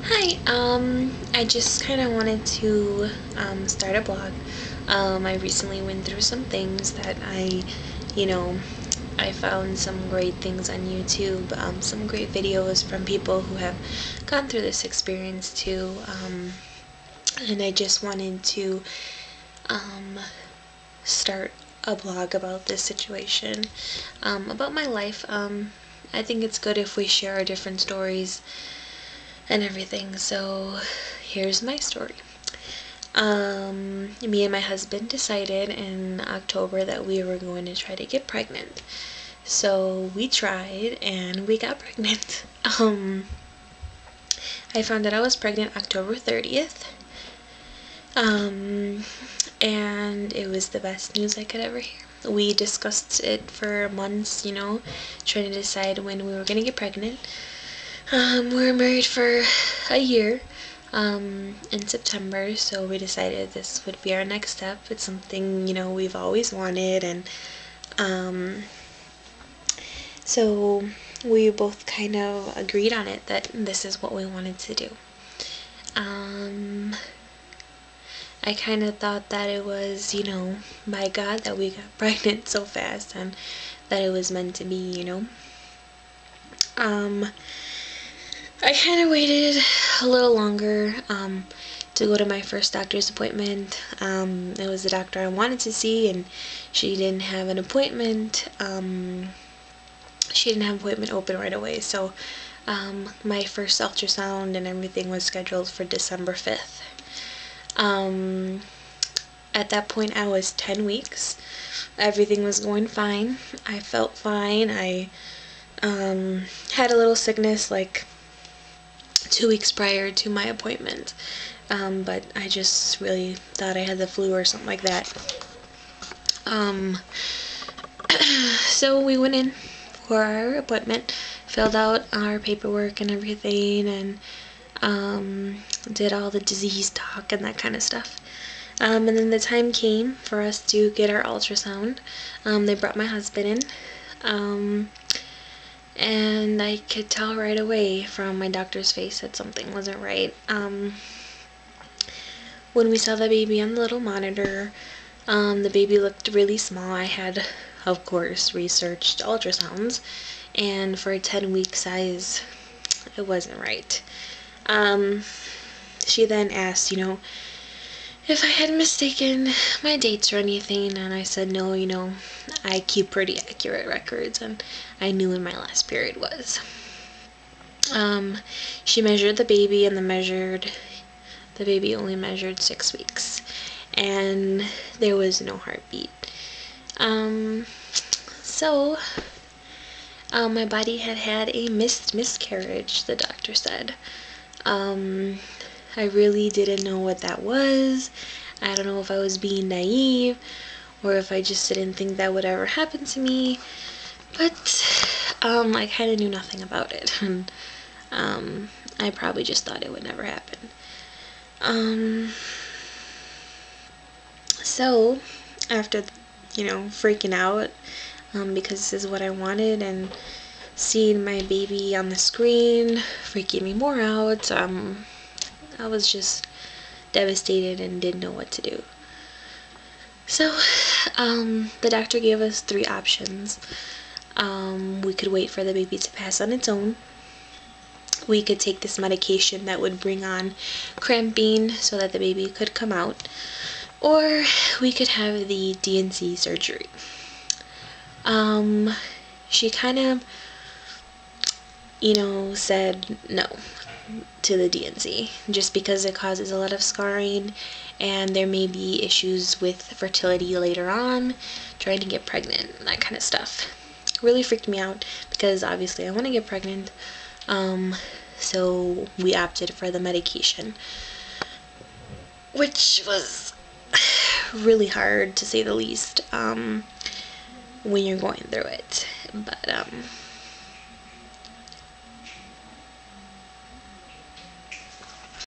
Hi, I just kind of wanted to start a blog. I recently went through some things that you know, I found some great things on YouTube, some great videos from people who have gone through this experience too, and I just wanted to um, start a blog about this situation, about my life. I think it's good if we share our different stories and everything. So here's my story. Me and my husband decided in October that we were going to try to get pregnant. So we tried and we got pregnant. I found out I was pregnant October 30th. Um, and it was the best news I could ever hear. We discussed it for months, trying to decide when we were going to get pregnant. We were married for a year in September, so we decided this would be our next step. It's something, we've always wanted, and so we both kind of agreed on it that this is what we wanted to do. I kind of thought that it was, by God that we got pregnant so fast and that it was meant to be. I kind of waited a little longer to go to my first doctor's appointment. It was the doctor I wanted to see, and she didn't have an appointment. She didn't have an appointment open right away, so my first ultrasound and everything was scheduled for December 5th. At that point, I was 10 weeks. Everything was going fine. I felt fine. I had a little sickness like 2 weeks prior to my appointment, but I just really thought I had the flu or something like that. So we went in for our appointment, filled out our paperwork and everything, and did all the disease talk and that kind of stuff. And then the time came for us to get our ultrasound. They brought my husband in. And I could tell right away from my doctor's face that something wasn't right. When we saw the baby on the little monitor, the baby looked really small. I had, of course, researched ultrasounds, and for a 10-week size, it wasn't right. She then asked, if I had mistaken my dates or anything, and I said no, I keep pretty accurate records, and I knew when my last period was. She measured the baby, and the baby only measured 6 weeks, and there was no heartbeat. So my body had a miscarriage, the doctor said. I really didn't know what that was. I don't know if I was being naive or if I just didn't think that would ever happen to me. But I kind of knew nothing about it. And I probably just thought it would never happen. So after, freaking out, because this is what I wanted, and seeing my baby on the screen freaking me more out, I was just devastated and didn't know what to do. So the doctor gave us 3 options. We could wait for the baby to pass on its own. We could take this medication that would bring on cramping so that the baby could come out, or we could have the D&C surgery. She kind of, said no to the D&C just because it causes a lot of scarring, and there may be issues with fertility later on, trying to get pregnant, that kind of stuff. Really freaked me out because obviously I want to get pregnant. So we opted for the medication, which was really hard to say the least when you're going through it. But